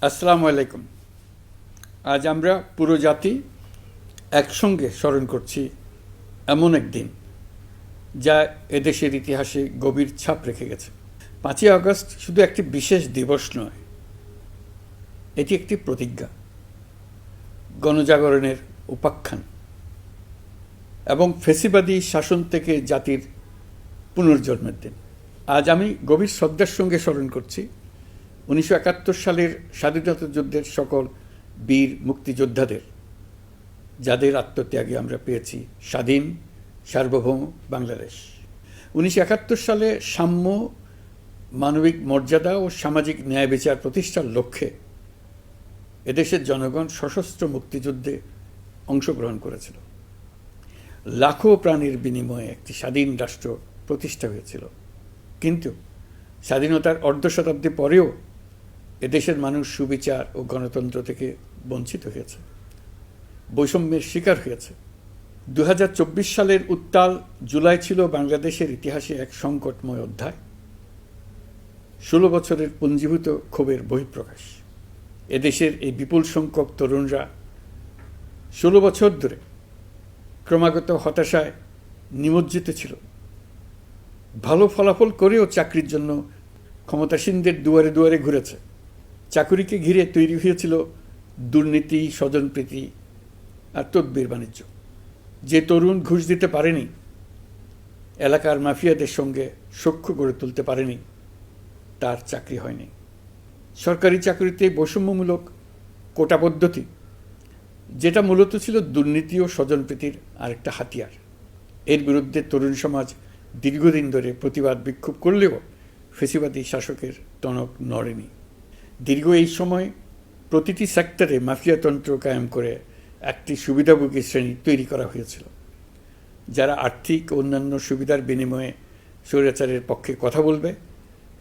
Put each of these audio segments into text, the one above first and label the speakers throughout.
Speaker 1: আসসালামু আলাইকুম। আজ আমরা পুরো জাতি একসঙ্গে স্মরণ করছি এমন একদিন যা এদেশের ইতিহাসে গভীর ছাপ রেখে গেছে। 5ই আগস্ট শুধু একটি বিশেষ দিবস নয়, এটি একটি প্রতিজ্ঞা, গণজাগরণের উপাখ্যান এবং ফ্যাসিবাদী শাসন থেকে জাতির পুনর্জন্মের দিন। আজ আমি গভীর শ্রদ্ধার সঙ্গে স্মরণ করছি 1971 সালের স্বাধীনতা যুদ্ধের সকল বীর মুক্তিযোদ্ধাদের, যাদের আত্মত্যাগে আমরা পেয়েছি স্বাধীন সার্বভৌম বাংলাদেশ। 1971 সালে সাম্য, মানবিক মর্যাদা ও সামাজিক ন্যায় বিচার প্রতিষ্ঠার লক্ষ্যে এদেশের জনগণ সশস্ত্র মুক্তিযুদ্ধে অংশগ্রহণ করেছিল। লাখো প্রাণীর বিনিময়ে একটি স্বাধীন রাষ্ট্র প্রতিষ্ঠা হয়েছিল। কিন্তু স্বাধীনতার অর্ধ শতাব্দী পরেও এদেশের মানুষ সুবিচার ও গণতন্ত্র থেকে বঞ্চিত হয়েছে, বৈষম্যের শিকার হয়েছে। 2024 সালের উত্তাল জুলাই ছিল বাংলাদেশের ইতিহাসে এক সংকটময় অধ্যায়, 16 বছরের পুঞ্জীভূত ক্ষোভের বহিঃপ্রকাশ। এদেশের এই বিপুল সংখ্যক তরুণরা 16 বছর ধরে ক্রমাগত হতাশায় নিমজ্জিত ছিল। ভালো ফলাফল করেও চাকরির জন্য ক্ষমতাসীনদের দুয়ারে দুয়ারে ঘুরেছে। চাকুরিকে ঘিরে তৈরি হয়েছিল দুর্নীতি, স্বজনপ্রীতি আর তদবির বাণিজ্য। যে তরুণ ঘুষ দিতে পারেনি, এলাকার মাফিয়াদের সঙ্গে সখ্য গড়ে তুলতে পারেনি, তার চাকরি হয়নি। সরকারি চাকরিতে বৈষম্যমূলক কোটা পদ্ধতি, যেটা মূলত ছিল দুর্নীতি ও স্বজনপ্রীতির আরেকটা হাতিয়ার, এর বিরুদ্ধে তরুণ সমাজ দীর্ঘদিন ধরে প্রতিবাদ বিক্ষোভ করলেও ফ্যাসিবাদী শাসকের টনক নড়েনি। দীর্ঘ এই সময় প্রতিটি সেক্টরে মাফিয়াতন্ত্র কায়েম করে একটি সুবিধাভোগী শ্রেণী তৈরি করা হয়েছিল, যারা আর্থিক ও অন্যান্য সুবিধার বিনিময়ে স্বৈরাচারের পক্ষে কথা বলবে,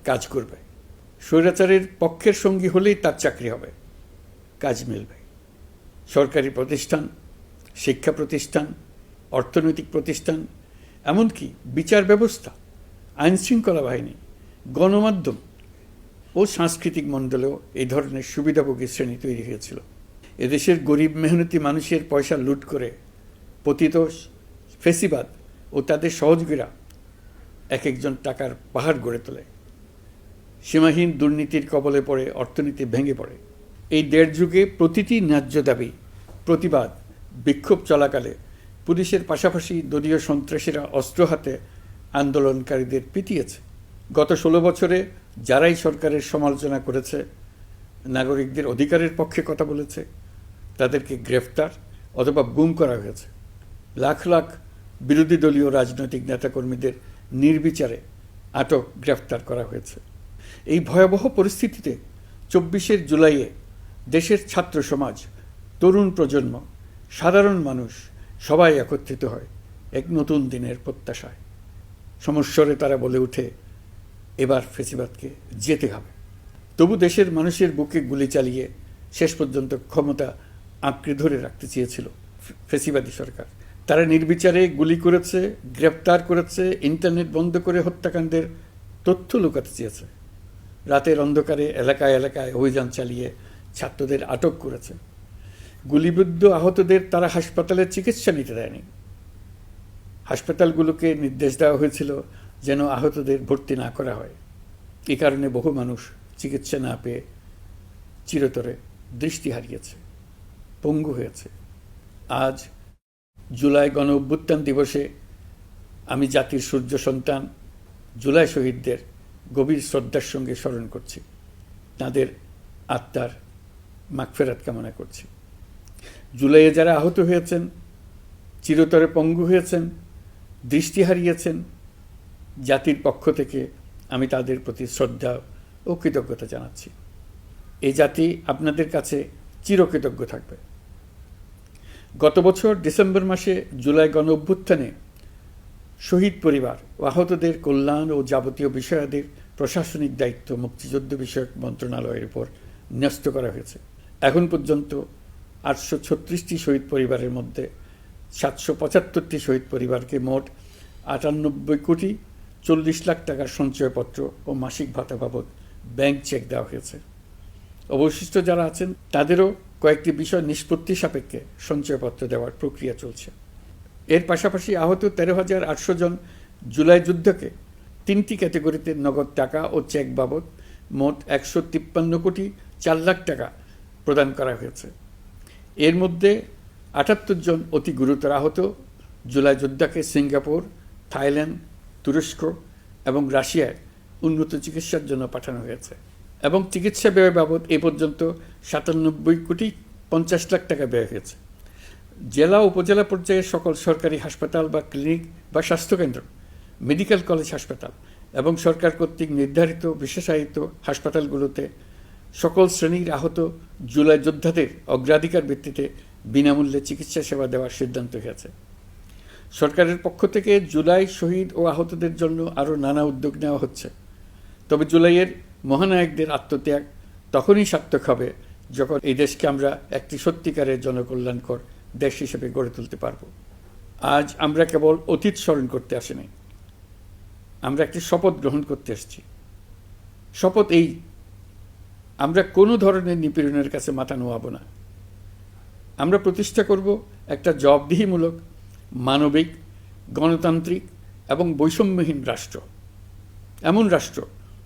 Speaker 1: কাজ করবে। স্বৈরাচারের পক্ষের সঙ্গী হলেই তার চাকরি হবে, কাজ মিলবে। সরকারি প্রতিষ্ঠান, শিক্ষা প্রতিষ্ঠান, অর্থনৈতিক প্রতিষ্ঠান, এমনকি বিচার ব্যবস্থা, আইনশৃঙ্খলা বাহিনী, গণমাধ্যম ও সাংস্কৃতিক মণ্ডলেও এই ধরনের সুবিধাভোগী শ্রেণী তৈরি হয়েছিল। এদেশের গরিব মেহনতি মানুষের পয়সা লুট করে পতিত ফ্যাসিবাদ ও তাদের সহযোগীরা এক একজন টাকার পাহাড় গড়ে তোলে। সীমাহীন দুর্নীতির কবলে পড়ে অর্থনীতি ভেঙে পড়ে। এই দেড় যুগে প্রতিটি ন্যায্য দাবি, প্রতিবাদ, বিক্ষোভ চলাকালে পুলিশের পাশাপাশি দলীয় সন্ত্রাসীরা অস্ত্র হাতে আন্দোলনকারীদের পিটিয়েছে। গত 16 বছরে যারাই সরকারের সমালোচনা করেছে, নাগরিকদের অধিকারের পক্ষে কথা বলেছে, তাদেরকে গ্রেফতার অথবা গুম করা হয়েছে। লাখ লাখ বিরোধী দলীয় রাজনৈতিক নেতাকর্মীদের নির্বিচারে আটক, গ্রেফতার করা হয়েছে। এই ভয়াবহ পরিস্থিতিতে 24 জুলাইয়ে দেশের ছাত্র সমাজ, তরুণ প্রজন্ম, সাধারণ মানুষ সবাই একত্রিত হয় এক নতুন দিনের প্রত্যাশায়। সমস্বরে তারা বলে ওঠে, এবার ফ্যাসিবাদকে যেতে হবে। তবু দেশের মানুষের বুকে গুলি চালিয়ে শেষ পর্যন্ত ক্ষমতা আঁকড়ে ধরে রাখতে চেয়েছিল ফ্যাসিবাদী সরকার। তারা নির্বিচারে গুলি করেছে, গ্রেপ্তার করেছে, ইন্টারনেট বন্ধ করে হত্যাকাণ্ডের তথ্য লুকাতে চেয়েছে। রাতের অন্ধকারে এলাকায় এলাকায় অভিযান চালিয়ে ছাত্রদের আটক করেছে। গুলিবিদ্ধ আহতদের তারা হাসপাতালে চিকিৎসা নিতে দেয়নি। হাসপাতালগুলোকে নির্দেশ দেওয়া হয়েছিল যেন আহতদের ভর্তি না করা হয়। এ কারণে বহু মানুষ চিকিৎসা না পেয়ে চিরতরে দৃষ্টি হারিয়েছে, পঙ্গু হয়েছে। আজ জুলাই গণ অভ্যুত্থান দিবসে আমি জাতির সূর্য সন্তান জুলাই শহীদদের গভীর শ্রদ্ধার সঙ্গে স্মরণ করছি, তাদের আত্মার মাগফিরাত কামনা করছি। জুলাইয়ে যারা আহত হয়েছেন, চিরতরে পঙ্গু হয়েছেন, দৃষ্টি হারিয়েছেন, জাতির পক্ষ থেকে আমি তাদের প্রতি শ্রদ্ধা ও কৃতজ্ঞতা জানাচ্ছি। এই জাতি আপনাদের কাছে চিরকৃতজ্ঞ থাকবে। গত বছর ডিসেম্বর মাসে জুলাই গণ অভ্যুত্থানে শহীদ পরিবার ও আহতদের কল্যাণ ও যাবতীয় বিষয়াদির প্রশাসনিক দায়িত্ব মুক্তিযুদ্ধ বিষয়ক মন্ত্রণালয়ের উপর ন্যস্ত করা হয়েছে। এখন পর্যন্ত 836টি শহীদ পরিবারের মধ্যে 775টি শহীদ পরিবারকে মোট 98,40,00,000 টাকার সঞ্চয়পত্র ও মাসিক ভাতা বাবদ ব্যাংক চেক দেওয়া হয়েছে। অবশিষ্ট যারা আছেন তাদেরও কয়েকটি বিষয় নিষ্পত্তি সাপেক্ষে সঞ্চয়পত্র দেওয়ার প্রক্রিয়া চলছে। এর পাশাপাশি আহত 13,800 জন জুলাই যুদ্ধকে 3টি ক্যাটাগরিতে নগদ টাকা ও চেক বাবদ মোট 153 কোটি 4 লাখ টাকা প্রদান করা হয়েছে। এর মধ্যে 78 জন অতি গুরুতর আহত জুলাই যোদ্ধাকে সিঙ্গাপুর, থাইল্যান্ড, তুরস্ক এবং রাশিয়ায় উন্নত চিকিৎসার জন্য পাঠানো হয়েছে এবং চিকিৎসা ব্যয় বাবদ এ পর্যন্ত 97 কোটি 50 লাখ টাকা ব্যয় হয়েছে। জেলা উপজেলা পর্যায়ে সকল সরকারি হাসপাতাল বা ক্লিনিক বা স্বাস্থ্যকেন্দ্র, মেডিকেল কলেজ হাসপাতাল এবং সরকার কর্তৃক নির্ধারিত বিশেষায়িত হাসপাতালগুলোতে সকল শ্রেণীর আহত জুলাই যোদ্ধাদের অগ্রাধিকার ভিত্তিতে বিনামূল্যে চিকিৎসা সেবা দেওয়ার সিদ্ধান্ত হয়েছে। সরকারের পক্ষ থেকে জুলাই শহীদ ও আহতদের জন্য আরও নানা উদ্যোগ নেওয়া হচ্ছে। তবে জুলাইয়ের মহানায়কদের আত্মত্যাগ তখনই সার্থক হবে যখন এই দেশকে আমরা একটি সত্যিকারের জনকল্যাণকর দেশ হিসেবে গড়ে তুলতে পারব। আজ আমরা কেবল অতীত স্মরণ করতে আসিনি, আমরা একটি শপথ গ্রহণ করতে এসেছি। শপথ এই, আমরা কোনো ধরনের নিপীড়নের কাছে মাথা নোয়াব না। আমরা প্রতিষ্ঠা করব একটা জবাবদিহিমূলক, মানবিক, গণতান্ত্রিক এবং বৈষম্যহীন রাষ্ট্র, এমন রাষ্ট্র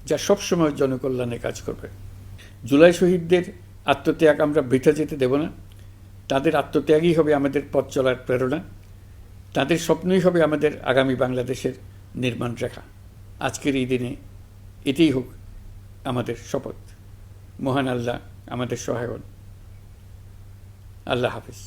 Speaker 1: যা সবসময় জনকল্যাণে কাজ করবে। জুলাই শহীদদের আত্মত্যাগ আমরা বৃথা যেতে দেব না। তাদের আত্মত্যাগই হবে আমাদের পথ চলার প্রেরণা, তাদের স্বপ্নই হবে আমাদের আগামী বাংলাদেশের নির্মাণ রেখা। আজকের এই দিনে এটাই হোক আমাদের শপথ। মহান আল্লাহ আমাদের সহায় হন। আল্লাহ হাফিজ।